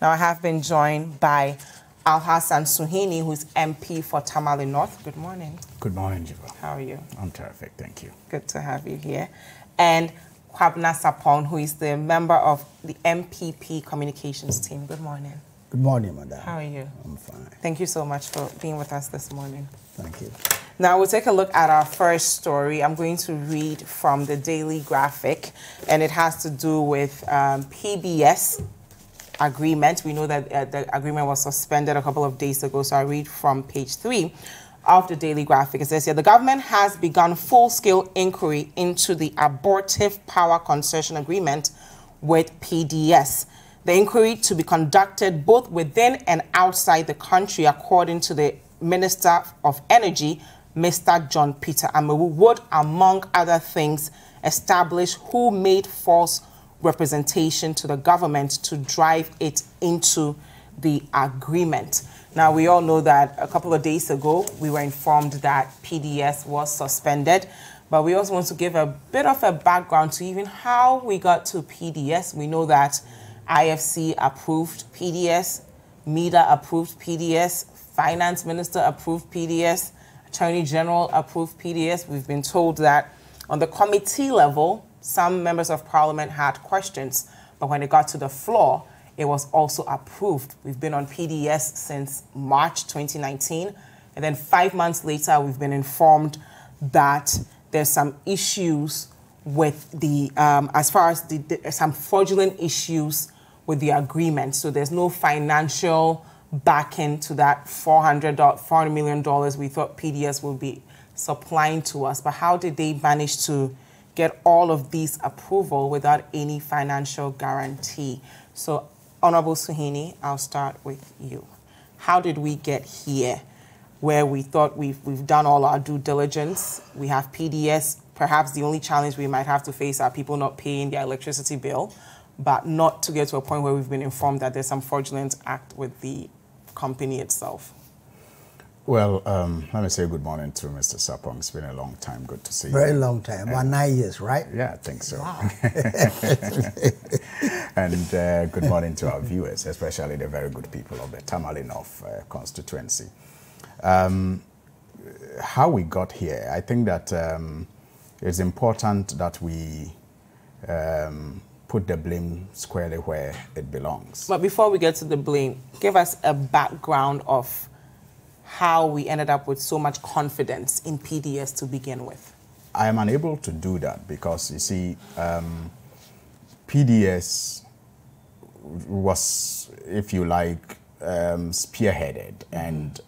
Now, I have been joined by Alhassan Suhuyini, who's MP for Tamale North. Good morning. Good morning, Dziffa. How are you? I'm terrific, thank you. Good to have you here. And Kwabena Sarpong, who is the member of the MPP communications team. Good morning. Good morning, madam. How are you? I'm fine. Thank you so much for being with us this morning. Thank you. Now we'll take a look at our first story. I'm going to read from the Daily Graphic, and it has to do with PBS agreement. We know that the agreement was suspended a couple of days ago, so I read from page 3 of the Daily Graphic. It says here, the government has begun full-scale inquiry into the abortive power concession agreement with PDS. The inquiry to be conducted both within and outside the country, according to the Minister of Energy, Mr. John Peter Amewu, would, among other things, establish who made false representation to the government to drive it into the agreement. Now, we all know that a couple of days ago, we were informed that PDS was suspended, but we also want to give a bit of a background to even how we got to PDS. We know that IFC approved PDS, MEDA approved PDS, Finance Minister approved PDS, Attorney General approved PDS. We've been told that on the committee level, some members of parliament had questions, but when it got to the floor, it was also approved. We've been on PDS since March 2019, and then 5 months later, we've been informed that there's some issues with the, as far as some fraudulent issues with the agreement. So there's no financial backing to that $400 million we thought PDS would be supplying to us. But how did they manage to get all of these approval without any financial guarantee? So, Honorable Suhuyini, I'll start with you. How did we get here where we thought we've done all our due diligence? We have PDS. Perhaps the only challenge we might have to face are people not paying their electricity bill, but not to get to a point where we've been informed that there's some fraudulent act with the company itself. Well, let me say good morning to Mr. Sarpong. It's been a long time. Good to see you. Very long time. About 9 years, right? Yeah, I think so. Wow. And good morning to our viewers, especially the very good people of the Tamale North constituency. How we got here, I think that it's important that we put the blame squarely where it belongs. But before we get to the blame, give us a background of how we ended up with so much confidence in PDS to begin with. I am unable to do that because, you see, PDS was, if you like, spearheaded and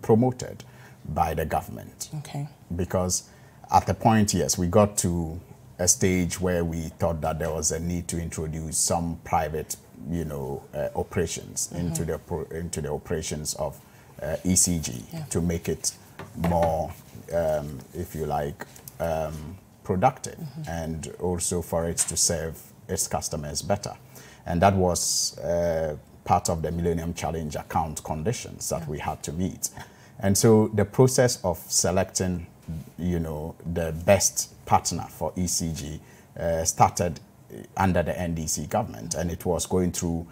promoted by the government. Okay. Because at the point, yes, we got to a stage where we thought that there was a need to introduce some private, operations into the operations of ECG to make it more, if you like, productive, and also for it to serve its customers better. And that was part of the Millennium Challenge account conditions that we had to meet. And so the process of selecting, the best partner for ECG started under the NDC government, and it was going through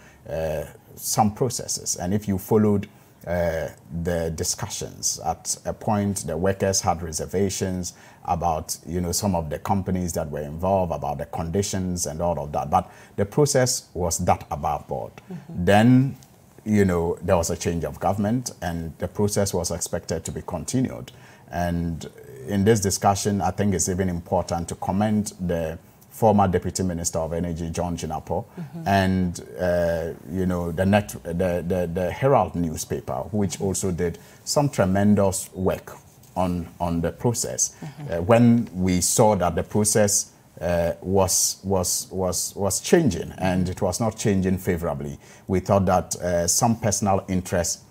some processes. And if you followed the discussions, at a point the workers had reservations about some of the companies that were involved, about the conditions and all of that, but the process was that above board. Then there was a change of government, and the process was expected to be continued. And in this discussion, I think it's even important to commend the former Deputy Minister of Energy, John Nyinahin, and the Herald newspaper, which also did some tremendous work on the process. When we saw that the process was changing, and it was not changing favorably, we thought that some personal interest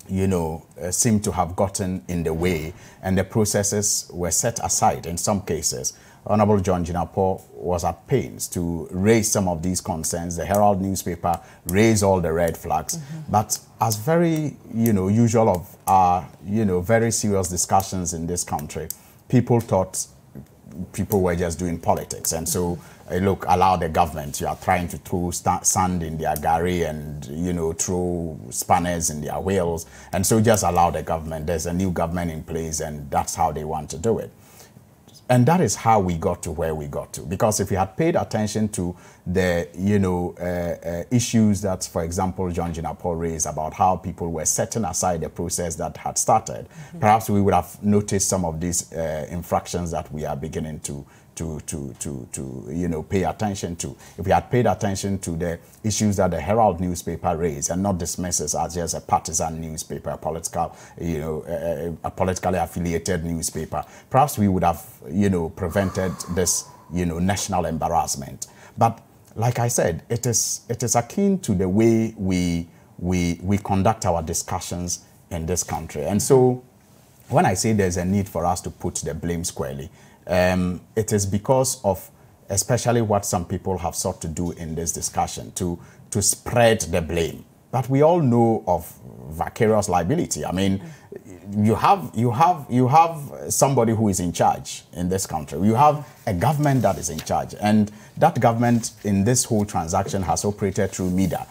seemed to have gotten in the way, and the processes were set aside in some cases. Honorable John Nyinahin was at pains to raise some of these concerns. The Herald newspaper raised all the red flags. But as very, usual of our, very serious discussions in this country, people thought people were just doing politics. And so, look, allow the government. You are trying to throw sand in their gari and, you know, throw spanners in their wheels. And so just allow the government. There's a new government in place, and that's how they want to do it. And that is how we got to where we got to. Because if you had paid attention to the, you know, issues that, for example, John Jinapor raised about how people were setting aside the process that had started, perhaps we would have noticed some of these infractions that we are beginning to you know, pay attention to. If we had paid attention to the issues that the Herald newspaper raised and not dismiss it as just a partisan newspaper, a political, you know, a politically affiliated newspaper, perhaps we would have, you know, prevented this, you know, national embarrassment. But like I said, it is akin to the way we conduct our discussions in this country. And so when I say there's a need for us to put the blame squarely, it is because of especially what some people have sought to do in this discussion, to spread the blame. But we all know of vicarious liability. I mean, you have somebody who is in charge in this country. You have a government that is in charge, and that government in this whole transaction has operated through MIDA.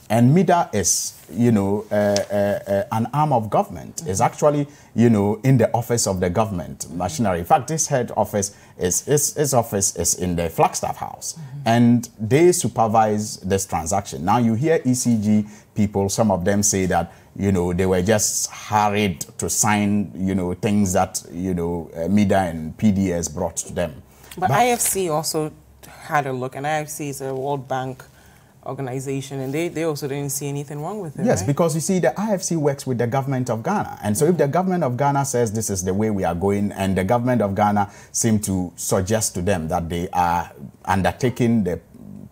And MIDA is, you know, an arm of government. It's actually, you know, in the office of the government machinery. In fact, this head office his office is in the Flagstaff House, and they supervise this transaction. Now you hear ECG people, some of them say that, you know, they were just hurried to sign, you know, things that, you know, MIDA and PDS brought to them. But IFC also had a look, and IFC is a World Bank organization, and they also didn't see anything wrong with it. Yes, right? because you see, the IFC works with the government of Ghana, and so if the government of Ghana says this is the way we are going, and the government of Ghana seem to suggest to them that they are undertaking the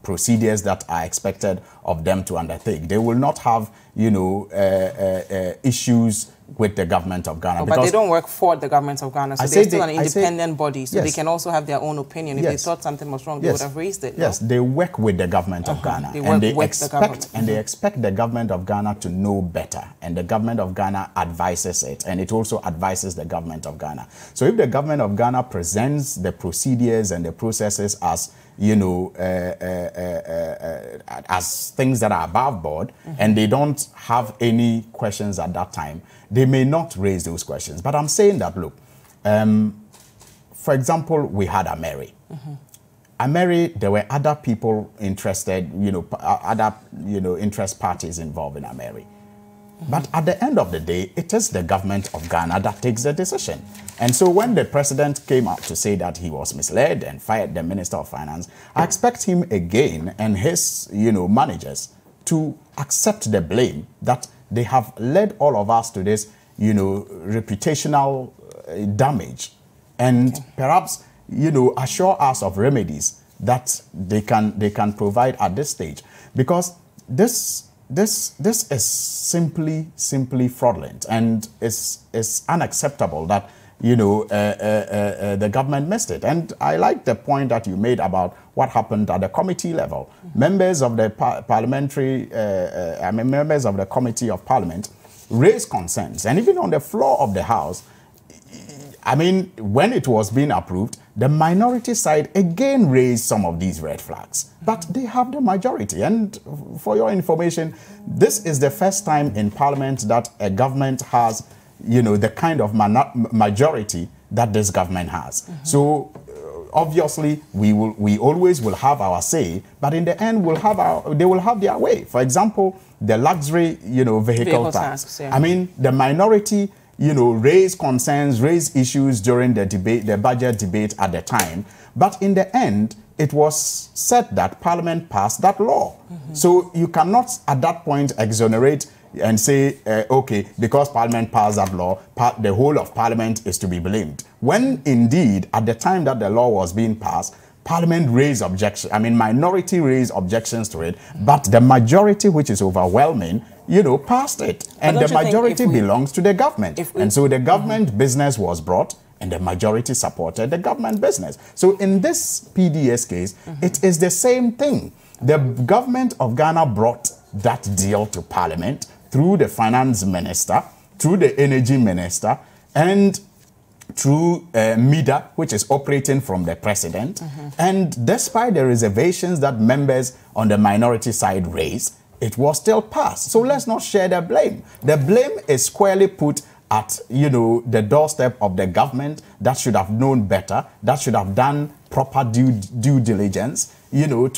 procedures that are expected of them to undertake, they will not have, you know, issues with the government of Ghana. But they don't work for the government of Ghana, so they're still an independent body, so they can also have their own opinion. If they thought something was wrong, they would have raised it. Yes, they work with the government of Ghana, and they expect the government of Ghana to know better, and the government of Ghana advises it, and it also advises the government of Ghana. So if the government of Ghana presents the procedures and the processes as, you know, as things that are above board, and they don't have any questions at that time, they may not raise those questions. But I'm saying that, look, for example, we had Ameri. Ameri, there were other people interested, you know, other, you know, interest parties involved in Ameri. But at the end of the day, it is the government of Ghana that takes the decision. And so when the president came out to say that he was misled and fired the Minister of Finance, I expect him again and his, you know, managers to accept the blame that they have led all of us to this, you know, reputational damage, and perhaps, you know, assure us of remedies that they can provide at this stage, because this is simply fraudulent, and it's unacceptable that, you know, the government missed it. And I like the point that you made about what happened at the committee level. Members of the members of the Committee of Parliament raised concerns, and even on the floor of the House, I mean, when it was being approved, the minority side again raised some of these red flags. But they have the majority. And for your information, this is the first time in Parliament that a government has, you know, the kind of majority that this government has. So obviously, we always will have our say, but in the end, they will have their way. For example, the luxury, you know, vehicle tax. I mean, the minority, you know, raised concerns, raised issues during the debate, the budget debate at the time. But in the end, it was said that Parliament passed that law. So you cannot at that point exonerate and say, okay, because Parliament passed that law, the whole of Parliament is to be blamed. When indeed, at the time that the law was being passed, Parliament raised objections, I mean, minority raised objections to it, but the majority, which is overwhelming, you know, passed it. And the majority belongs to the government. And so the government business was brought, and the majority supported the government business. So in this PDS case, it is the same thing. The government of Ghana brought that deal to Parliament through the finance minister, through the energy minister, and through MIDA, which is operating from the president. And despite the reservations that members on the minority side raised, it was still passed. So let's not share the blame. The blame is squarely put at, you know, the doorstep of the government that should have known better, that should have done proper due diligence, you know,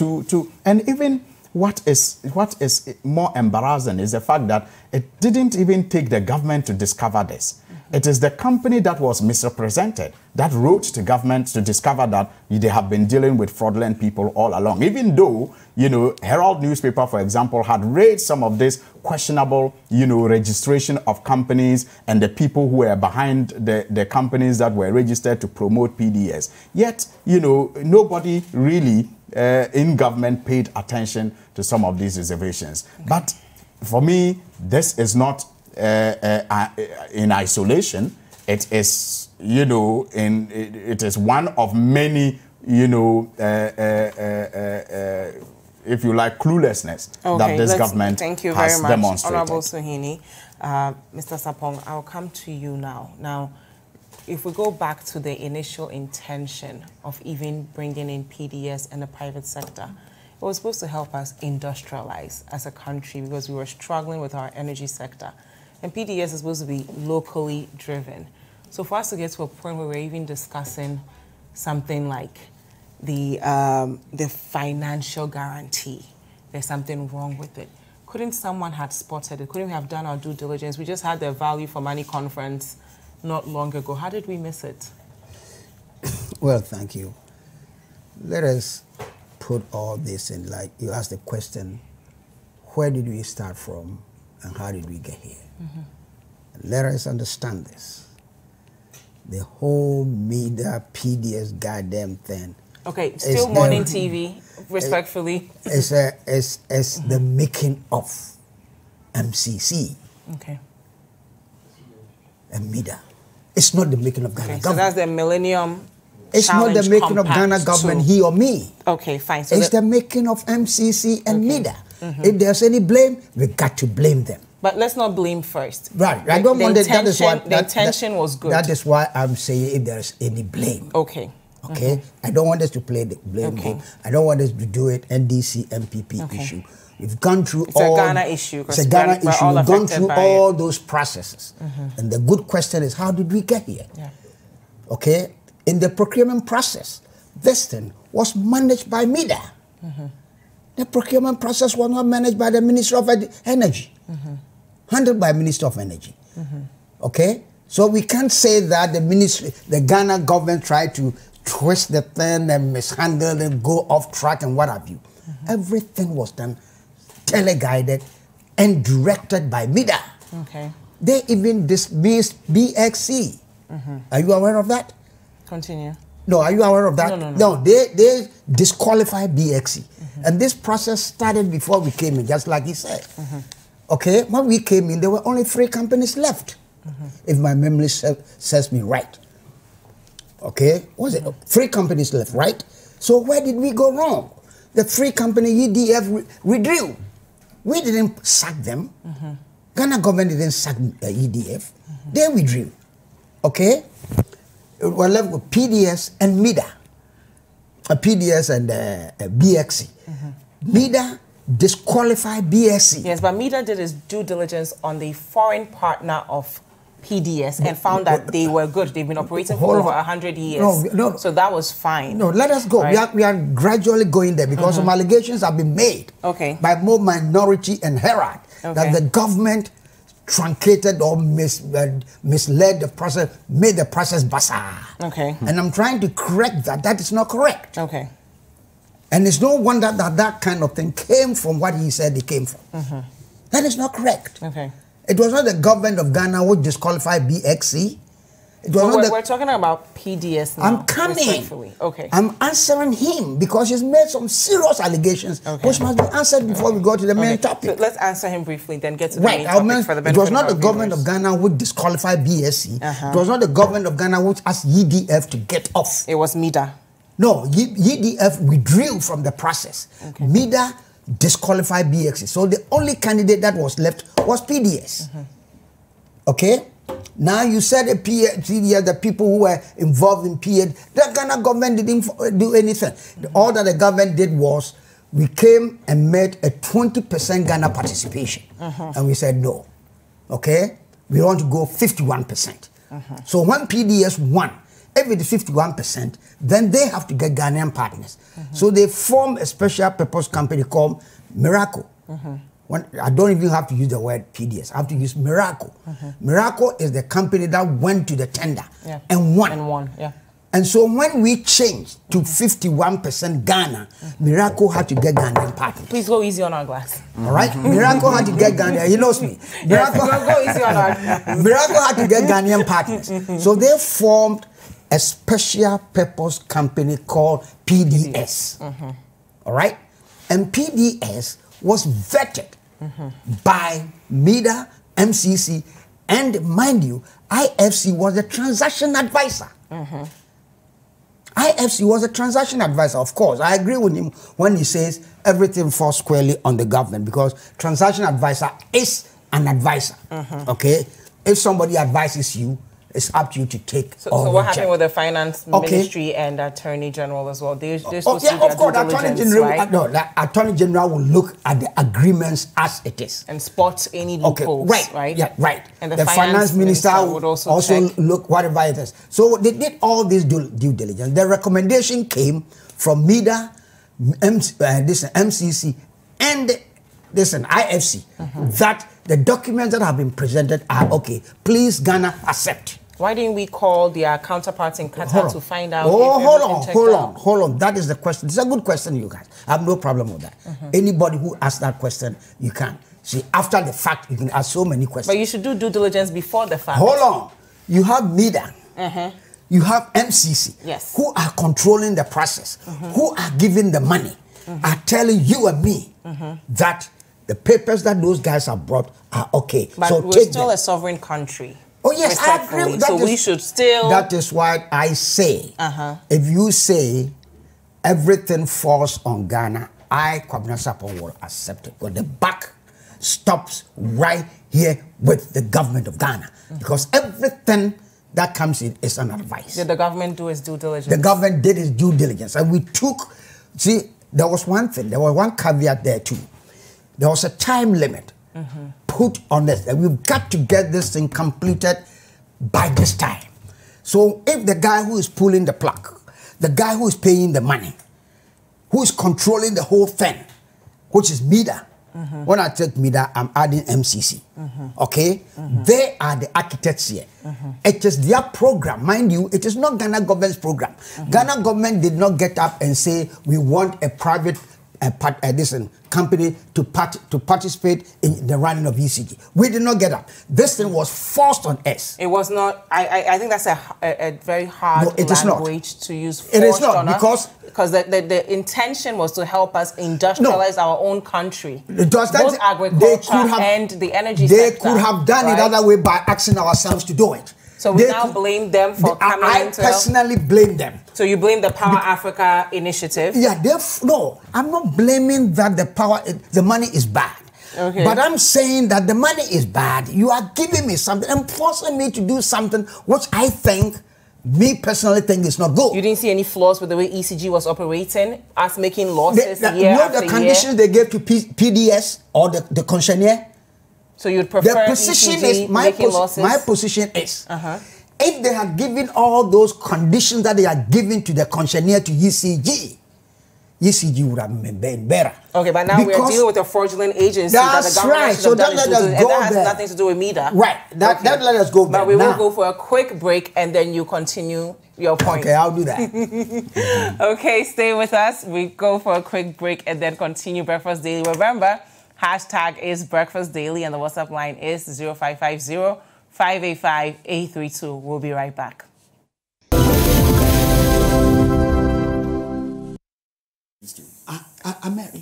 and even what is more embarrassing is the fact that it didn't even take the government to discover this. It is the company that was misrepresented that wrote to government to discover that they have been dealing with fraudulent people all along. Even though, you know, Herald newspaper, for example, had raised some of this questionable, you know, registration of companies and the people who were behind the companies that were registered to promote PDS. Yet, you know, nobody really in government paid attention to some of these reservations. But for me, this is not in isolation. It is, you know, it is one of many, you know, if you like, cluelessness that this government thank you has very much, demonstrated. Honorable Suhuyini. Mr. Sarpong, I'll come to you now. Now, if we go back to the initial intention of even bringing in PDS and the private sector, it was supposed to help us industrialize as a country because we were struggling with our energy sector. And PDS is supposed to be locally driven. So for us to get to a point where we're even discussing something like the financial guarantee, there's something wrong with it. Couldn't someone have spotted it? Couldn't we have done our due diligence? We just had the Value for Money conference not long ago. How did we miss it? Well, thank you. Let us put all this in, like you asked the question, where did we start from and how did we get here? Let us understand this. The whole media, PDS goddamn thing. Okay, still morning TV, respectfully. It's the making of MCC. Okay. And media. It's not the making of Ghana government. So that's the Millennium It's not the making of Ghana government, he or me. Okay, fine. So it's the making of MCC and MIDA. If there's any blame, we got to blame them. But let's not blame first. Right. I don't want that is why the intention was good. That is why I'm saying if there's any blame. Okay. Okay. I don't want us to play the blame game. I don't want us to do it NDC MPP issue. We've gone through it's a Ghana issue. It's a Ghana issue. We've gone through all those processes. And the good question is, how did we get here? Yeah. Okay. In the procurement process, this thing was managed by MIDA. The procurement process was not managed by the Ministry of Energy. Handled by Minister of Energy. Okay? So we can't say that the Ghana government tried to twist the thing and mishandle and go off track and what have you. Everything was done teleguided and directed by MIDA. Okay. They even dismissed BXC. Are you aware of that? Continue. No, are you aware of that? No. They disqualified BXC. And this process started before we came in, just like he said. Okay, when we came in, there were only 3 companies left, if my memory serves me right. Okay, was it 3 companies left, right? So where did we go wrong? The 3 company EDF withdrew. We didn't sack them. Ghana government didn't sack EDF. They withdrew. Okay, we're left with PDS and MIDA. PDS and BXC. MIDA disqualify BSC. Yes, but MIDA did his due diligence on the foreign partner of PDS and found that they were good. They've been operating for over 100 years. No. So that was fine. No, let us go. Right? We are gradually going there because some allegations have been made by both minority and Herald that the government truncated or misled the process, made the process bazaar. Okay. And I'm trying to correct that. That is not correct. Okay. And it's no wonder that that kind of thing came from what he said it came from. That is not correct. Okay. It was not the government of Ghana which disqualified BXC. It was not we're talking about PDS now. I'm coming. Okay. I'm answering him because he's made some serious allegations which must be answered before we go to the main topic. So let's answer him briefly, then get to the main topic for the benefit It was not the government of Ghana which disqualified BSC. It was not the government of Ghana which asked EDF to get off. It was MIDA. No, EDF withdrew from the process. MIDA disqualified BXC. So the only candidate that was left was PDS. Okay? Now you said the people who were involved in PDS, the Ghana government didn't do anything. All that the government did was we came and made a 20% Ghana participation. And we said no. Okay? We want to go 51%. So when PDS won, if it is 51%, then they have to get Ghanaian partners. So they formed a special purpose company called Miracle. I don't even have to use the word PDS. I have to use Miracle. Miracle is the company that went to the tender and won. And so when we changed to 51% Ghana, Miracle had to get Ghanaian partners. Please go easy on our glass. All right? Miracle had to get Ghanaian. He knows me. Miracle, go easy on our glass. Miracle had to get Ghanaian partners. So they formed a special purpose company called PDS. All right? And PDS was vetted by MIDA, MCC, and mind you, IFC was a transaction advisor. IFC was a transaction advisor, of course. I agree with him when he says everything falls squarely on the government because transaction advisor is an advisor. Okay? If somebody advises you, it's up to you to take. So what happened with the finance ministry and attorney general as well? They're supposed to do of course, due attorney diligence, general. right? No, the attorney general will look at the agreements as it is and spot any loopholes. Right. Yeah, right. And the finance minister would also look whatever it is. So they did all this due diligence. The recommendation came from MIDA, MCC, and IFC that the documents that have been presented are okay. Please, Ghana, accept. Why didn't we call their counterparts in Qatar to find out? Hold on. That is the question. It's a good question, you guys. I have no problem with that. Anybody who asks that question, you can. See, after the fact, you can ask so many questions. But you should do due diligence before the fact. Hold on. You have MIDA. You have MCC. Yes. Who are controlling the process. Who are giving the money. Are telling you and me that the papers that those guys have brought are okay. But so we're still a sovereign country. Oh yes, I agree. So we should still. That is why I say, if you say everything falls on Ghana, Kwabena Sarpong will accept it. But the buck stops right here with the government of Ghana because everything that comes in is an advice. Did the government do its due diligence? The government did its due diligence, and we took. See, there was one thing. There was one caveat there too. There was a time limit. Put on this, and we've got to get this thing completed by this time. So if the guy who is pulling the plug, the guy who is paying the money, who is controlling the whole thing, which is MIDA, when I take MIDA, I'm adding MCC. Okay? They are the architects here. It is their program. Mind you, it is not Ghana government's program. Ghana government did not get up and say, we want a private company to participate in the running of ECG. We did not get up. This thing was forced on us. It was not. I think that's a very hard language to use. It is not because the intention was to help us industrialize our own country. Both agriculture and the energy sector. They could have done it other way by asking ourselves to do it. So we now blame them for coming into. I personally blame them. So you blame the Power Africa initiative? Yeah, no, I'm not blaming that the money is bad. Okay. But I'm saying that the money is bad. You are giving me something and forcing me to do something which I think, me personally think is not good. You didn't see any flaws with the way ECG was operating, us making losses year after year? The conditions they gave to PDS or the concessionaire? So you'd prefer the position ECG is my position is if they had given all those conditions that they are giving to the concessionaire to ECG would have been better. Okay, but now we're dealing with a fraudulent agency that the government should have done its due diligence, and that has nothing to do with MIDA. Right. That let us go there. But we will go for a quick break and then you continue your point. Okay, I'll do that. Okay, stay with us. We go for a quick break and then continue Breakfast Daily. Remember, hashtag is Breakfast Daily and the WhatsApp line is 0550-585-832. We'll be right back.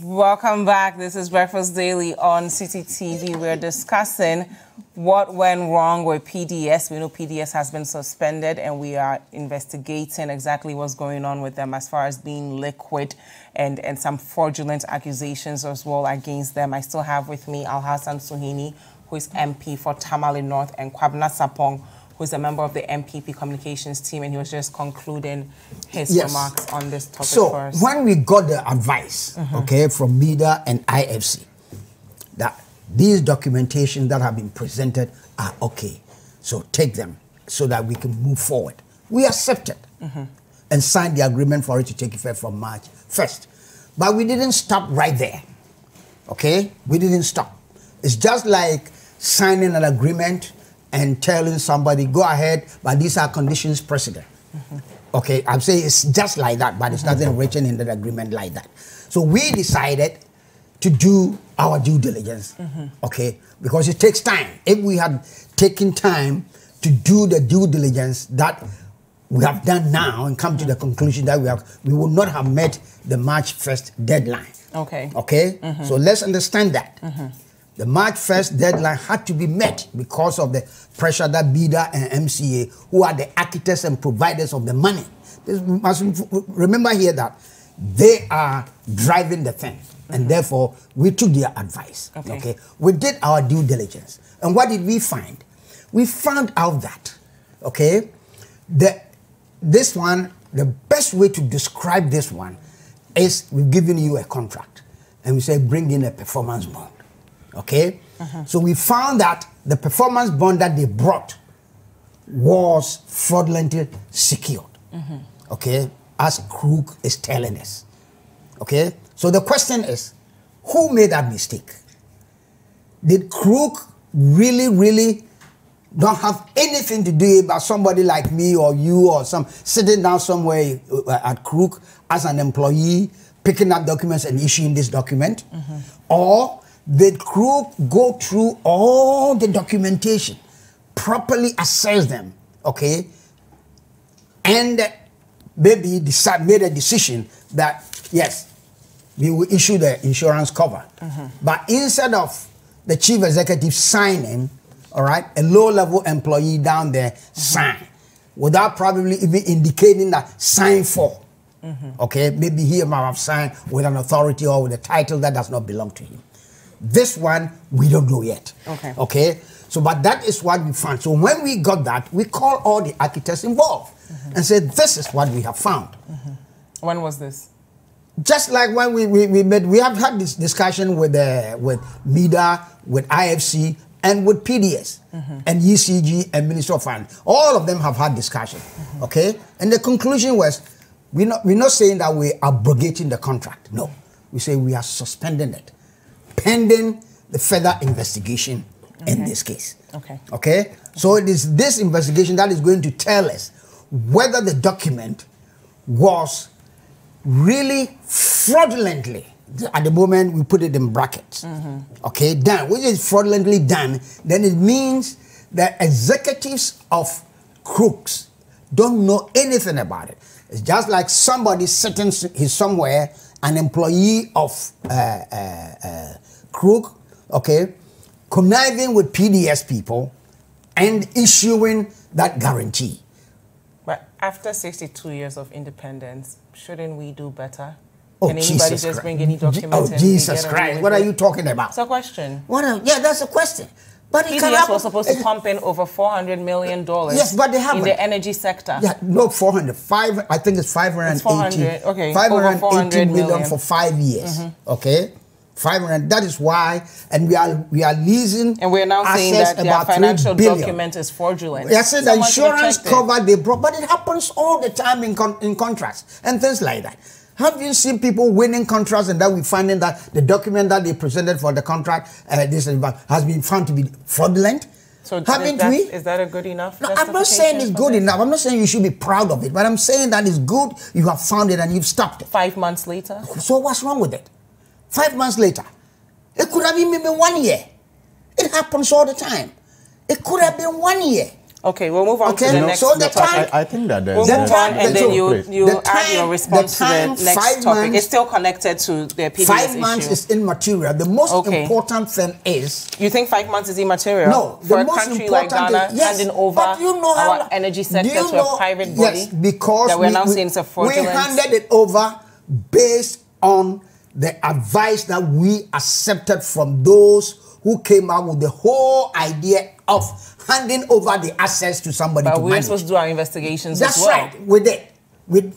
Welcome back. This is Breakfast Daily on CCTV. We're discussing what went wrong with PDS. We know PDS has been suspended and we are investigating exactly what's going on with them as far as being liquid and some fraudulent accusations as well against them. I still have with me Alhassan Suhuyini, who is MP for Tamale North, and Kwabena Sarpong, who is a member of the MPP communications team, and he was just concluding his remarks on this topic first. So when we got the advice, okay, from MEDA and IFC, that these documentations that have been presented are okay, so take them so that we can move forward. We accepted and signed the agreement for it to take effect from March 1st. But we didn't stop right there, okay? We didn't stop. It's just like signing an agreement and telling somebody, go ahead, but these are conditions precedent. Okay, I'm saying it's just like that, but it's nothing written in the agreement like that. So we decided to do our due diligence, okay, because it takes time. If we had taken time to do the due diligence that we have done now and come to the conclusion that we would not have met the March 1st deadline. Okay. Okay? So let's understand that. The March 1st deadline had to be met because of the pressure that MEDA and MCA, who are the architects and providers of the money, this must remember here that they are driving the thing. And therefore, we took their advice. Okay. We did our due diligence. And what did we find? We found out that, okay, this one, the best way to describe this one is we've given you a contract. And we say, bring in a performance bond. Okay? So we found that the performance bond that they brought was fraudulently secured. Okay? As Crook is telling us. Okay? So the question is, who made that mistake? Did Crook really don't have anything to do about somebody like me or you or some sitting down somewhere at Crook as an employee, picking up documents and issuing this document? Or did Crook go through all the documentation, properly assess them, okay, and maybe made a decision that, yes, we will issue the insurance cover. But instead of the chief executive signing, all right, a low-level employee down there sign, without probably even indicating that sign for. Okay, maybe he might have signed with an authority or with a title that does not belong to him. This one, we don't know yet. Okay, so but that is what we found. So when we got that, we called all the architects involved and said, this is what we have found. When was this? Just like when we have had this discussion with MEDA, with IFC, and with PDS, and ECG, and Minister of Finance. All of them have had discussion, okay? And the conclusion was, we're not saying that we're abrogating the contract. No, we say we are suspending it, pending the further investigation in this case. Okay? So it is this investigation that is going to tell us whether the document was really fraudulently, at the moment we put it in brackets, okay, done, which is fraudulently done, then it means that executives of crooks don't know anything about it. It's just like somebody sitting somewhere, an employee of crook, okay, conniving with PDS people and issuing that guarantee. But after 62 years of independence, shouldn't we do better? Oh, Can anybody Jesus just Christ. bring any document? Oh, Jesus Christ. What are you talking about? It's a question. Yeah, that's a question. But PDS was supposed to pump in over $400 million yes, but they haven't. in the energy sector. Yeah, no, 400. I think it's 580. 400, okay. 580 million for 5 years. Okay? 500. That is why, and we are leasing. And we're now saying that their financial document is fraudulent. I said the insurance cover they brought, but it happens all the time in contracts and things like that. Have you seen people winning contracts and that we finding that the document that they presented for the contract has been found to be fraudulent? So haven't we? Is that a good enough? No, I'm not saying it's good enough. I'm not saying you should be proud of it, but I'm saying that it's good. You have found it and you've stopped it. 5 months later. So what's wrong with it? 5 months later, it could have been maybe 1 year. It happens all the time. It could have been 1 year. Okay, we'll move on to the next topic. I think that there's... We'll move on and then you add your response to the next topic. It's still connected to the PDS 5 months issue. is immaterial. The most important thing is... You think 5 months is immaterial? No. For a country like Ghana, handing over our energy sector to a private body? Yes, because that we're now saying it's a fraudulent... We handed it over based on the advice that we accepted from those who came out with the whole idea of handing over the assets to somebody but to we're manage. supposed to do our investigations That's as well. right. We did.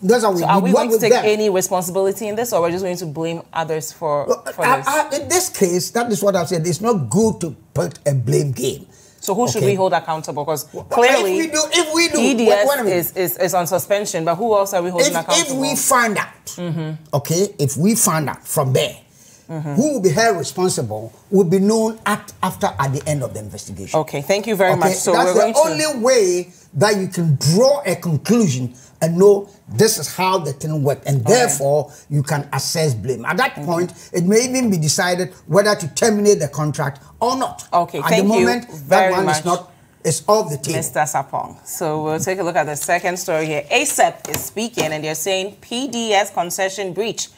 That's how we So are we work going to with take them. any responsibility in this, or we're just going to blame others for this? In this case, that is what I said. It's not good to put a blame game. So who should we hold accountable? Because clearly, if we do, PDS is on suspension, but who else are we holding accountable? If we find out, okay, if we find out from there, who will be held responsible will be known at the end of the investigation. Okay, thank you very much. So that's we're the only way that you can draw a conclusion and know this is how the thing works, and therefore you can assess blame. At that point, it may even be decided whether to terminate the contract or not. Okay, at the moment, very that one much. It's off the table. Mr. Sarpong. So we'll take a look at the second story here. ASEP is speaking, and they're saying PDS concession breach.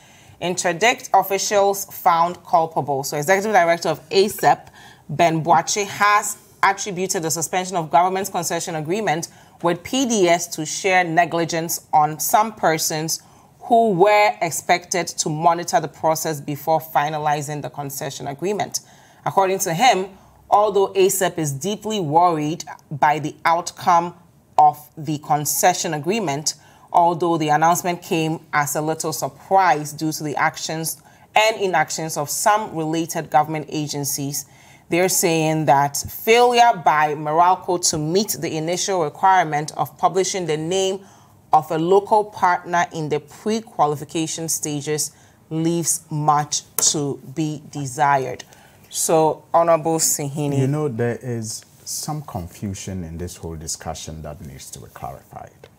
Interdict officials found culpable. So Executive Director of ASEP, Ben Boache, has attributed the suspension of government's concession agreement with PDS to share negligence on some persons who were expected to monitor the process before finalizing the concession agreement. According to him, although ASEP is deeply worried by the outcome of the concession agreement, although the announcement came as a little surprise due to the actions and inactions of some related government agencies, they're saying that failure by Meralco to meet the initial requirement of publishing the name of a local partner in the pre-qualification stages leaves much to be desired. So, Honorable Suhuyini. You know, there is some confusion in this whole discussion that needs to be clarified.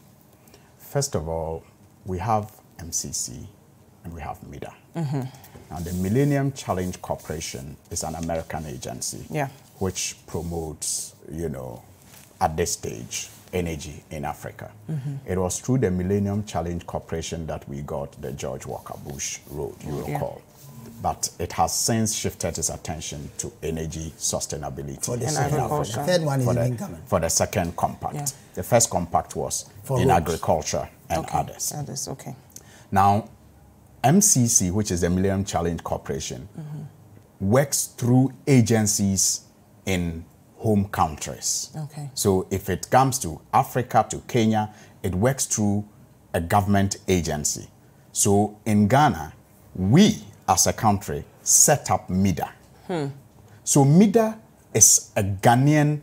First of all, we have MCC and we have MIDA. Now, the Millennium Challenge Corporation is an American agency which promotes, you know, at this stage, energy in Africa. It was through the Millennium Challenge Corporation that we got the George Walker Bush Road, you recall. But it has since shifted its attention to energy sustainability. For the third one is even coming. For the second compact. The first compact was in agriculture and others. Okay. Now, MCC, which is the Millennium Challenge Corporation, works through agencies in home countries. Okay. So if it comes to Africa, to Kenya, it works through a government agency. So in Ghana, we as a country set up MIDA. So MIDA is a Ghanaian-owned,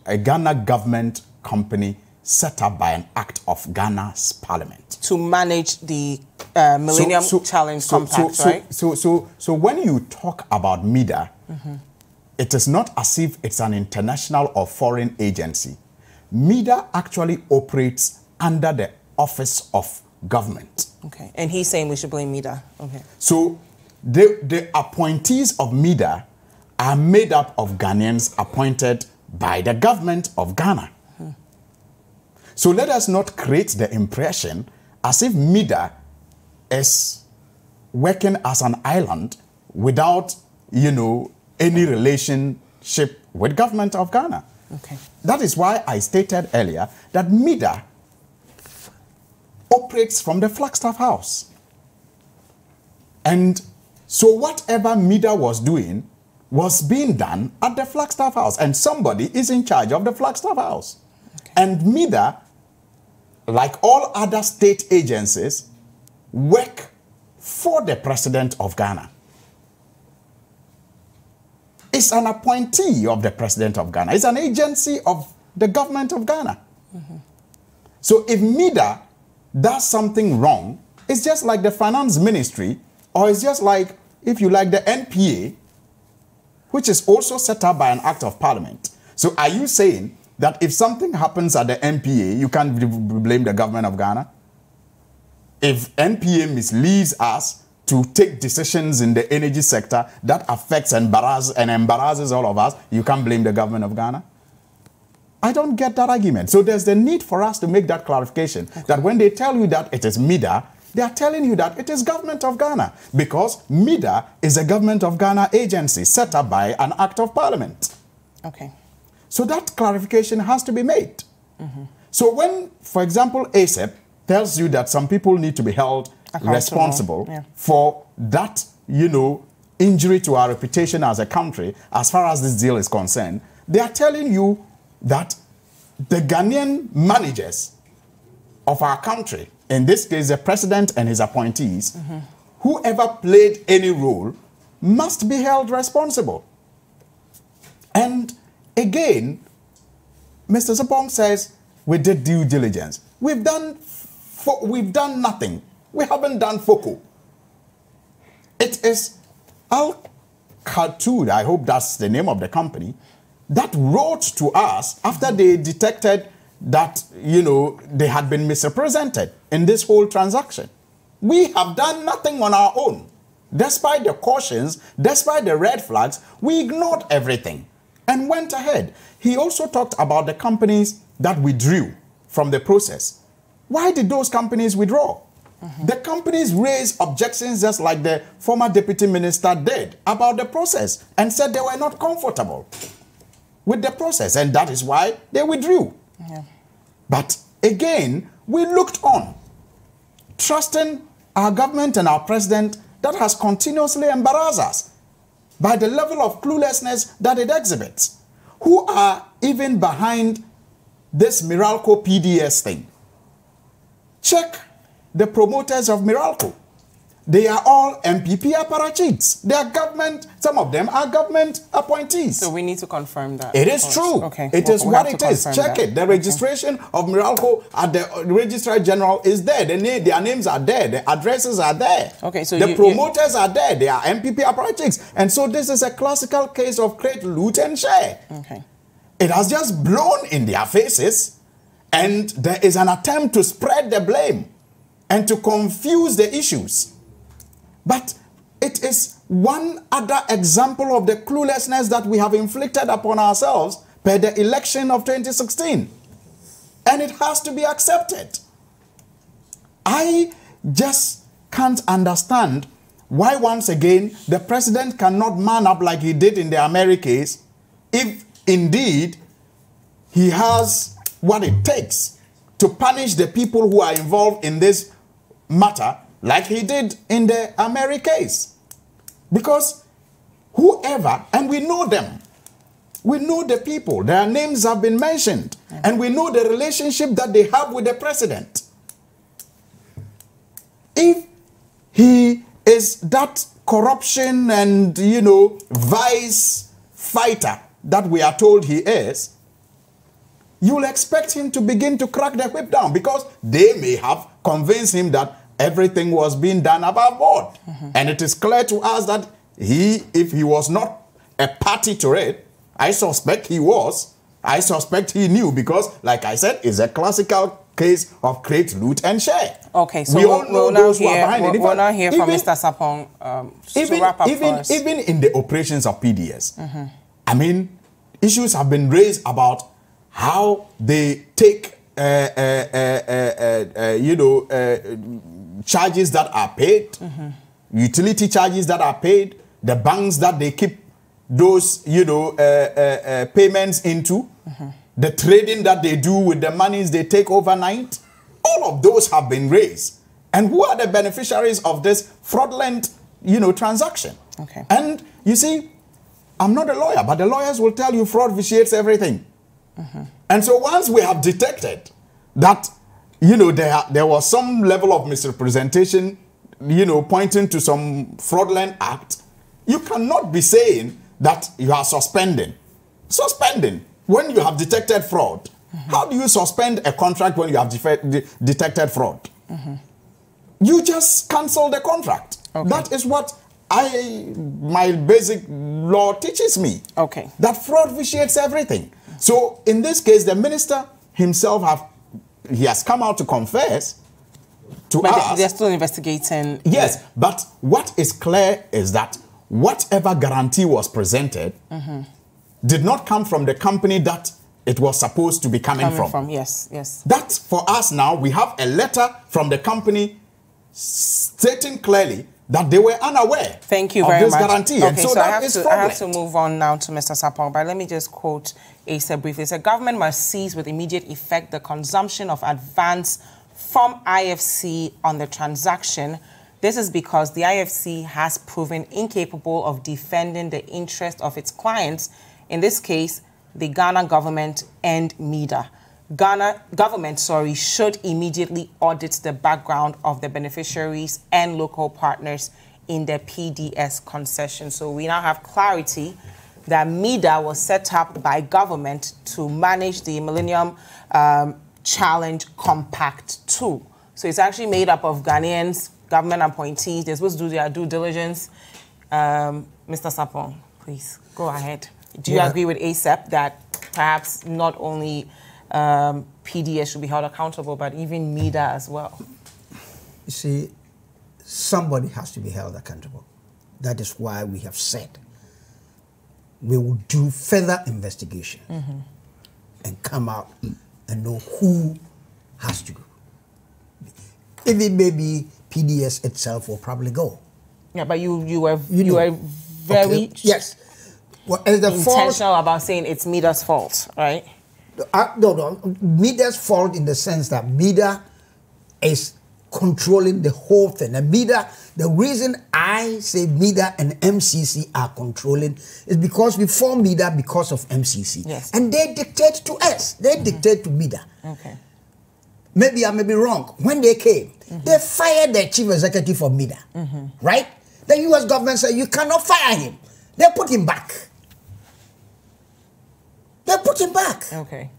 a Ghana government company set up by an act of Ghana's parliament. To manage the Millennium Challenge Compact, right? So when you talk about MIDA, it is not as if it's an international or foreign agency. MIDA actually operates under the office of government. Okay, and he's saying we should blame MIDA. Okay. So the appointees of MIDA are made up of Ghanaians appointed by the government of Ghana. So let us not create the impression as if MIDA is working as an island without, you know, any relationship with government of Ghana. Okay. That is why I stated earlier that MIDA operates from the Flagstaff House. And so whatever MIDA was doing was being done at the Flagstaff House, and somebody is in charge of the Flagstaff House. Okay. And MIDA, like all other state agencies, work for the President of Ghana. It's an appointee of the President of Ghana. It's an agency of the government of Ghana. So if MIDA does something wrong, it's just like the finance ministry, or it's just like, if you like, the NPA, which is also set up by an act of parliament. So are you saying that if something happens at the NPA, you can't blame the government of Ghana? If NPA misleads us to take decisions in the energy sector that affects and embarrasses all of us, you can't blame the government of Ghana? I don't get that argument. So there's the need for us to make that clarification, that when they tell you that it is MIDA, they are telling you that it is government of Ghana, because MIDA is a government of Ghana agency set up by an act of parliament. Okay. So that clarification has to be made. So when, for example, ASEP tells you that some people need to be held responsible for that, you know, injury to our reputation as a country, as far as this deal is concerned, they are telling you that the Ghanaian managers of our country, in this case the president and his appointees, whoever played any role must be held responsible. And again, Mr. Sarpong says we did due diligence. We've done nothing. We haven't done FOCO. It is Al-Khartoum, I hope that's the name of the company, that wrote to us after they detected that, you know, they had been misrepresented in this whole transaction. We have done nothing on our own. Despite the cautions, despite the red flags, we ignored everything and went ahead. He also talked about the companies that withdrew from the process. Why did those companies withdraw? The companies raised objections just like the former deputy minister did about the process and said they were not comfortable with the process, and that is why they withdrew. But again, we looked on, trusting our government and our president that has continuously embarrassed us by the level of cluelessness that it exhibits. Who are even behind this Miralco PDS thing? Check the promoters of Miralco. They are all MPP apparatchiks. They are government, some of them are government appointees. So we need to confirm that. It is true. Okay. It is what it is. Check it. The registration of Miralco at the Registrar General is there. Their names are there. The addresses are there. Okay, so the promoters are there. They are MPP apparatchiks. And so this is a classical case of create, loot, and share. Okay. It has just blown in their faces, and there is an attempt to spread the blame and to confuse the issues. But it is one other example of the cluelessness that we have inflicted upon ourselves per the election of 2016. And it has to be accepted. I just can't understand why, once again, the president cannot man up like he did in the Ameri case, if indeed he has what it takes to punish the people who are involved in this matter, like he did in the Ameri case. Because whoever, and we know them, we know the people, their names have been mentioned, and we know the relationship that they have with the president. If he is that corruption and, you know, vice fighter that we are told he is, you'll expect him to begin to crack the whip down, because they may have convinced him that everything was being done above board. And it is clear to us that if he was not a party to it, I suspect he was. I suspect he knew, because, like I said, it's a classical case of create, loot, and share. Okay, so we all know those who are behind it. We'll now hear from Mr. Sarpong to wrap up first. Even in the operations of PDS, I mean, issues have been raised about how they take, charges that are paid, utility charges that are paid, the banks that they keep those, payments into, the trading that they do with the monies they take overnight. All of those have been raised. And who are the beneficiaries of this fraudulent, transaction? Okay. And you see, I'm not a lawyer, but the lawyers will tell you fraud vitiates everything. And so once we have detected that, there was some level of misrepresentation, pointing to some fraudulent act, you cannot be saying that you are suspending. Suspending when you have detected fraud. How do you suspend a contract when you have detected fraud? You just cancel the contract. Okay. That is what my basic law teaches me. Okay. That fraud vitiates everything. So in this case, the minister himself he has come out to confess to us. They're still investigating. Yes, but what is clear is that whatever guarantee was presented did not come from the company that it was supposed to be coming from. Yes, yes. That for us now, we have a letter from the company stating clearly that they were unaware of this guarantee. Okay, and so that is I have to move on now to Mr. Sarpong, but let me just quote Asa briefly. It said, government must cease with immediate effect the consumption of advance from IFC on the transaction This is because the IFC has proven incapable of defending the interest of its clients, in this case, the Ghana government and MEDA. Ghana government, should immediately audit the background of the beneficiaries and local partners in the PDS concession. So we now have clarity that MEDA was set up by government to manage the Millennium Challenge Compact 2. So it's actually made up of Ghanaians, government appointees. They're supposed to do their due diligence. Mr. Sarpong, please go ahead. Do you agree with ASEP that perhaps not only PDS should be held accountable, but even MEDA as well? You see, somebody has to be held accountable. That is why we have said we will do further investigation and come out and know who has to go. Even maybe PDS itself will probably go. Yeah, but you were very yes. Well, intentional about saying it's MEDA's fault, right? No. MEDA's fault in the sense that MEDA is controlling the whole thing. And MEDA, the reason I say MEDA and MCC are controlling is because we formed MEDA because of MCC. Yes. And they dictate to us. They dictate to MEDA. Okay. Maybe I may be wrong. When they came, they fired the chief executive of MEDA. Right? The U.S. government said, you cannot fire him. They put him back. They put him back. Okay.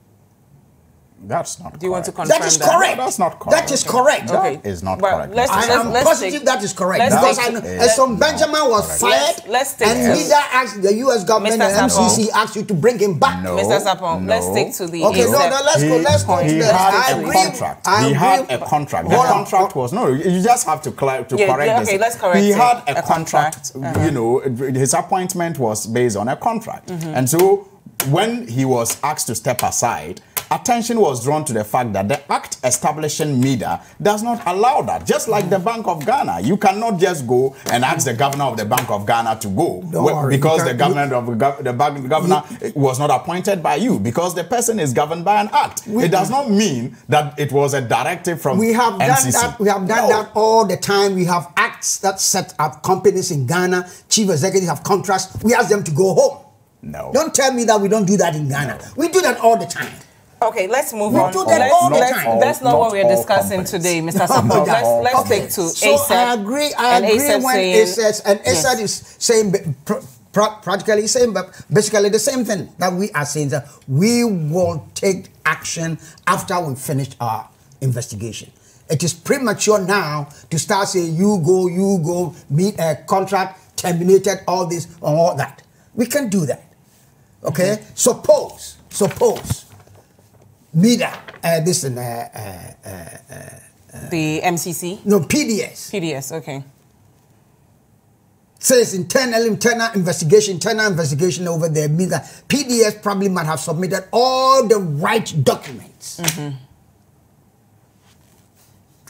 That's not correct. Do you want to confirm that? Is correct. That's not correct. That is correct. That is not correct. I am positive that is correct. Because Edson Benjamin was fired, and MEDA asked the U.S. government and MCC asked you to bring him back. No, Mr. Sapong, let's stick to the... Okay, let's go. He had a contract. He had a contract. The contract was... No, you just have to correct this. Okay, let's correct it. He had a contract. You know, his appointment was based on a contract. And so when he was asked to step aside, attention was drawn to the fact that the act establishing MEDA does not allow that. Just like the Bank of Ghana, you cannot just go and ask the governor of the Bank of Ghana to go because the governor was not appointed by you, because the person is governed by an act. It does not mean that it was a directive from MCC. We have done that all the time. We have acts that set up companies in Ghana. Chief executives have contracts. We ask them to go home. No. Don't tell me that we don't do that in Ghana. No. We do that all the time. Okay, let's move on. That's not what we're discussing today, Mr. Sapong. Let's stick to ASEP. So I agree when ASEP is saying practically saying, but basically the same thing that we are saying, that we will take action after we finished our investigation. It is premature now to start saying you go, meet a contract, terminated, all this and all that. We can do that. Okay? Suppose MEDA, the MCC? No, PDS. PDS, okay. Says internal investigation over there. MEDA. PDS probably might have submitted all the right documents.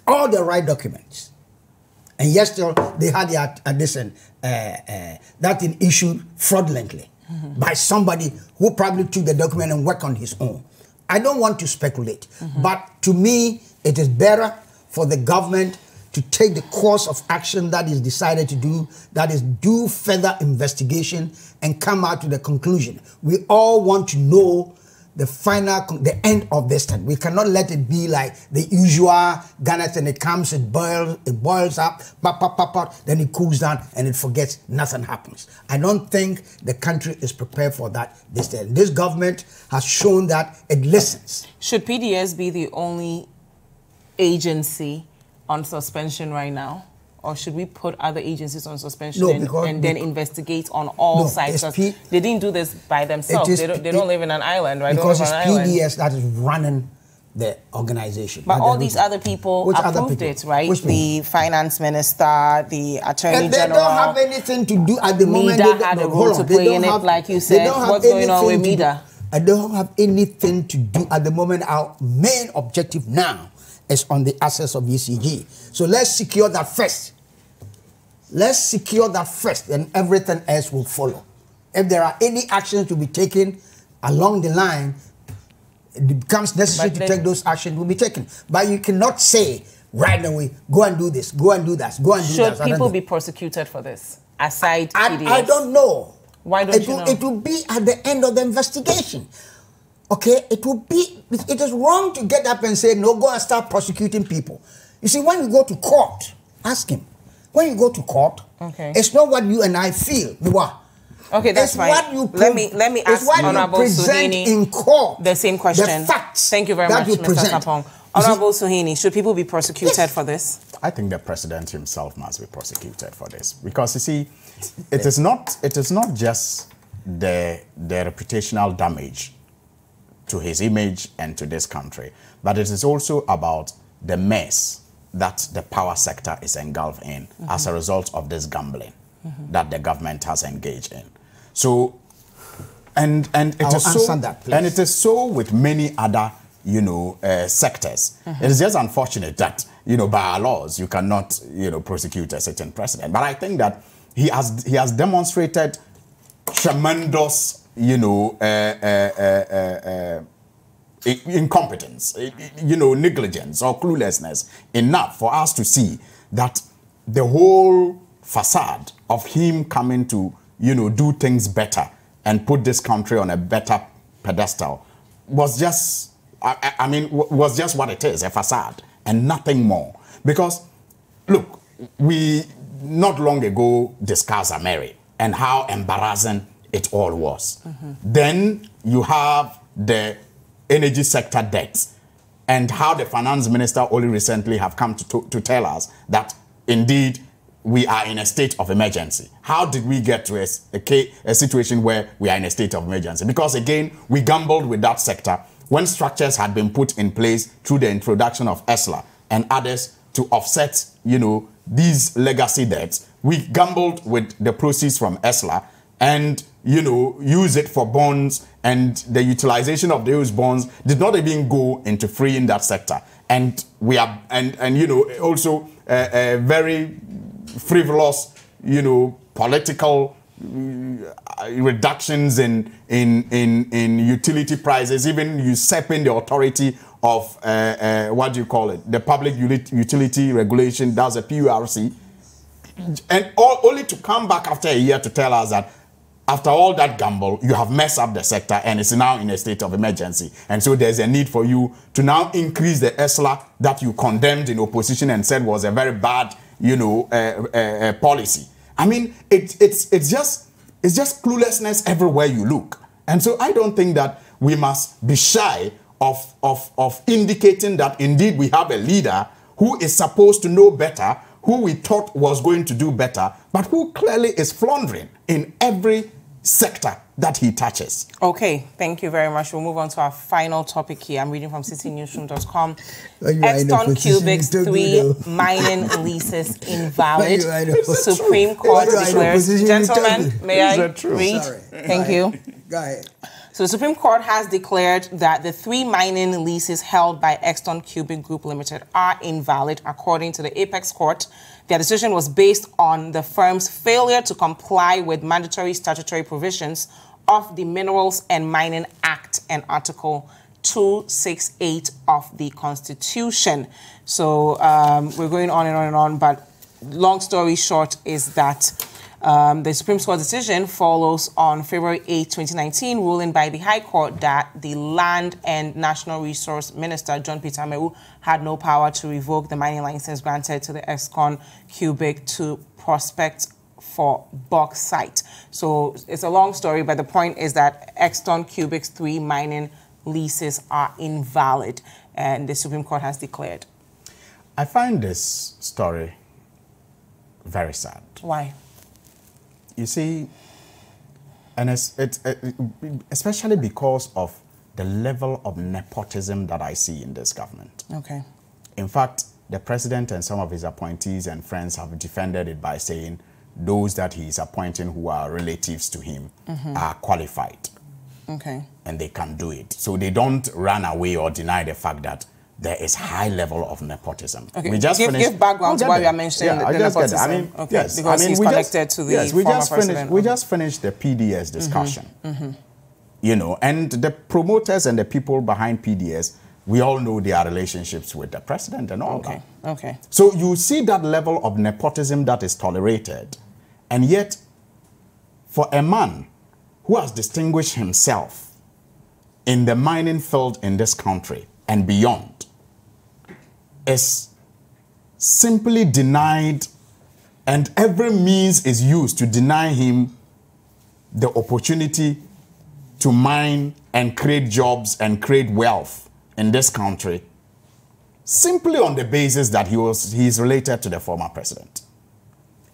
All the right documents. And yes, still, they had that thing issued fraudulently by somebody who probably took the document and worked on his own. I don't want to speculate, but to me, it is better for the government to take the course of action that is decided to do, that is do further investigation and come out to the conclusion. We all want to know the end of this thing. We cannot let it be like the usual Ghana thing. It comes, it boils up, then it cools down and it forgets, nothing happens. I don't think the country is prepared for that. This government has shown that it listens. Should PDS be the only agency on suspension right now? Or should we put other agencies on suspension and then investigate on all sides? They didn't do this by themselves. They don't live in an island, right? Because it's PDS that is running the organization. But all these other people approved it, right? The finance minister, the attorney general. They don't have anything to do at the moment. MEDA had a role to play in it, like you said. What's going on with MEDA? I don't have anything to do at the moment. Our main objective now is on the assets of ECG. So let's secure that first. Let's secure that first, and everything else will follow. If there are any actions to be taken along the line, it becomes necessary to take those actions will be taken. But you cannot say right away, go and do this, go and do that, go and do that. Should people be prosecuted for this, aside PDS? I don't know. Why don't you know? It will be at the end of the investigation. Okay, it is wrong to get up and say, no, go and start prosecuting people. You see, when you go to court, ask him. When you go to court, it's not what you and I feel. Okay, that's fine. What you let me ask Honorable Suhuyini in court. The same question. The facts. Thank you very much, Mr. Sarpong. Honorable Suhuyini, should people be prosecuted for this? I think the president himself must be prosecuted for this, because you see, it is not just the reputational damage to his image and to this country, but it is also about the mess that the power sector is engulfed in as a result of this gambling that the government has engaged in. So, and it is so with many other, sectors. It is just unfortunate that, by our laws, you cannot, prosecute a certain president. But I think that he has demonstrated tremendous, incompetence, negligence or cluelessness enough for us to see that the whole facade of him coming to, do things better and put this country on a better pedestal was just, was just what it is, a facade and nothing more. Because, look, we not long ago discussed Ameri and how embarrassing it all was. Then you have the energy sector debts and how the finance minister only recently have come to tell us that indeed we are in a state of emergency. How did we get to a situation where we are in a state of emergency? Because again, we gambled with that sector when structures had been put in place through the introduction of ESLA and others to offset, these legacy debts. We gambled with the proceeds from ESLA and, use it for bonds, and the utilization of those bonds did not even go into freeing that sector. And we are, also a very frivolous, political reductions in utility prices, even usurping the authority of what do you call it, the Public Utility Regulation, that's a PURC, and only to come back after a year to tell us that after all that gamble, you have messed up the sector and it's now in a state of emergency. And so there's a need for you to now increase the ESLA that you condemned in opposition and said was a very bad, policy. I mean, it's just cluelessness everywhere you look. And so I don't think that we must be shy of indicating that indeed we have a leader who is supposed to know better, who we thought was going to do better, but who clearly is floundering in every sector that he touches. Okay, thank you very much. We'll move on to our final topic here. I'm reading from citynewsroom.com. Exton Cubic's 3 mining leases invalid. Supreme Court declares. Gentlemen, may I read? Sorry. Thank you. Go ahead. So the Supreme Court has declared that the 3 mining leases held by Exton Cubic Group Limited are invalid according to the Apex Court. Their decision was based on the firm's failure to comply with mandatory statutory provisions of the Minerals and Mining Act and Article 268 of the Constitution. So we're going on and on and on, but long story short is that the Supreme Court decision follows on February 8, 2019, ruling by the High Court that the Land and National Resource Minister, John Peter Amewu, had no power to revoke the mining license granted to the Exton Cubic to prospect for bauxite. So it's a long story, but the point is that Exton Cubic's 3 mining leases are invalid, and the Supreme Court has declared. I find this story very sad. Why? You see, and especially because of the level of nepotism that I see in this government. Okay. In fact, the president and some of his appointees and friends have defended it by saying those that he is appointing who are relatives to him are qualified. Okay. And they can do it. So they don't run away or deny the fact that there is high level of nepotism. Okay. We just give background to why we are mentioning the nepotism. I mean, okay. Yes, because I mean, he's connected to the former president. We just finished the PDS discussion. And the promoters and the people behind PDS we all know their relationships with the president and all that. Okay. So you see that level of nepotism that is tolerated. And yet, for a man who has distinguished himself in the mining field in this country and beyond, is simply denied, and every means is used to deny him the opportunity to mine and create jobs and create wealth in this country, simply on the basis that he's related to the former president.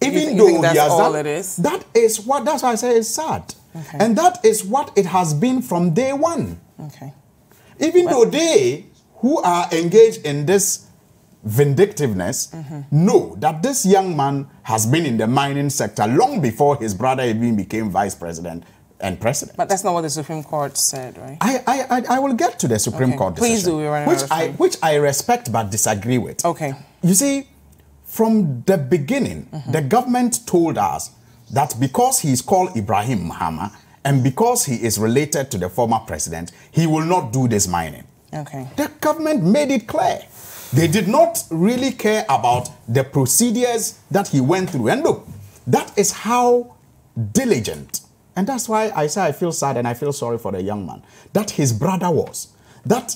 Even though he has all it is? that's why I say it's sad. Okay. And that is what it has been from day one. Okay. Even though they who are engaged in this vindictiveness know that this young man has been in the mining sector long before his brother even became vice president and president. But that's not what the Supreme Court said, right? I will get to the Supreme Court decision. Please do. We're running out of time. Which I respect but disagree with. Okay. You see, from the beginning, the government told us that because he is called Ibrahim Mahama and because he is related to the former president, he will not do this mining. Okay. The government made it clear. They did not really care about the procedures that he went through. And look, that is how diligent, and that's why I say I feel sad and I feel sorry for the young man, that his brother was. That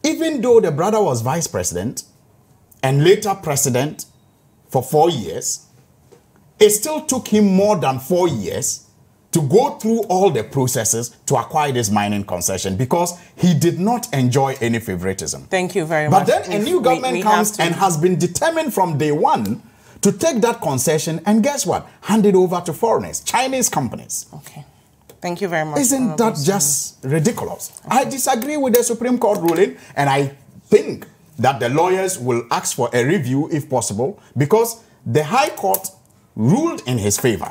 even though the brother was vice president and later president for 4 years, it still took him more than 4 years to go through all the processes to acquire this mining concession because he did not enjoy any favoritism. Thank you very much. But then a new government comes and has been determined from day one to take that concession and guess what? Hand it over to foreigners, Chinese companies. Okay. Thank you very much. Isn't that just ridiculous? Okay. I disagree with the Supreme Court ruling, and I think that the lawyers will ask for a review if possible because the High Court ruled in his favor,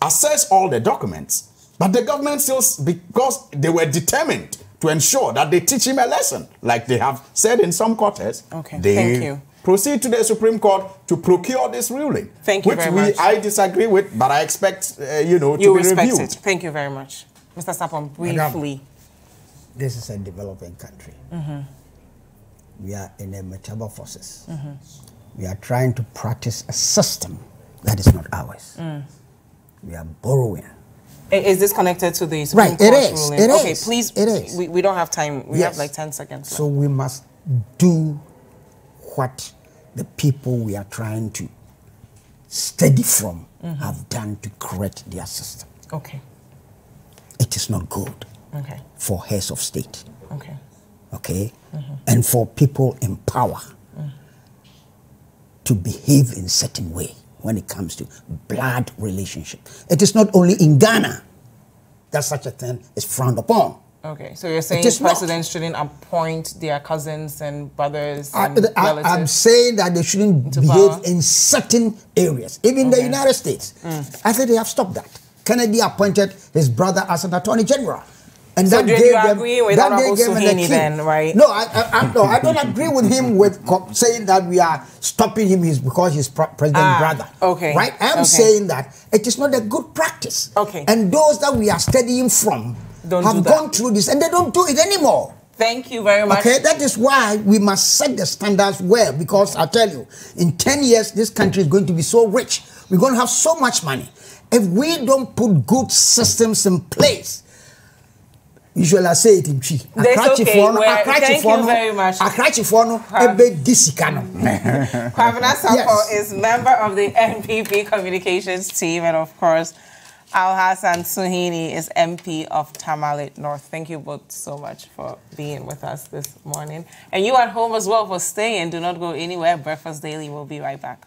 assessed all the documents, but the government still, because they were determined to ensure that they teach him a lesson, like they have said in some quarters, thank you. Proceed to the Supreme Court to procure this ruling. Thank you very much. I disagree with, but I expect, to be reviewed. It. Thank you very much. Mr. Sarpong, briefly. This is a developing country. We are in a metamorphosis. We are trying to practice a system that is not ours. We are borrowing. Is this connected to the Supreme Court ruling? It is. Okay, please. It is. We don't have time. We have like 10 seconds left. So we must do what the people we are trying to study from have done to correct their system. Okay. It is not good for heads of state. Okay? And for people in power to behave in a certain way when it comes to blood relationship. It is not only in Ghana that such a thing is frowned upon. Okay, so you're saying presidents shouldn't appoint their cousins and brothers and relatives? I'm saying that they shouldn't behave in certain areas. Even the United States. I think they have stopped that. Kennedy appointed his brother as an attorney general. And so do you agree with Honorable Suhuyini then, right? No, I don't agree with him with saying that we are stopping him because he's president's brother. Okay. Right? I'm saying that it is not a good practice. Okay. And those that we are studying from have gone through this and they don't do it anymore. Thank you very much. Okay, that is why we must set the standards well, because I tell you, in 10 years, this country is going to be so rich. We're going to have so much money. If we don't put good systems in place, usually I say it in Chi. That's okay. Thank you very much. Kwabena Sarpong is member of the NPP communications team, and of course, Alhassan Suhuyini is MP of Tamale North. Thank you both so much for being with us this morning. And you at home as well for staying. Do not go anywhere. Breakfast Daily will be right back.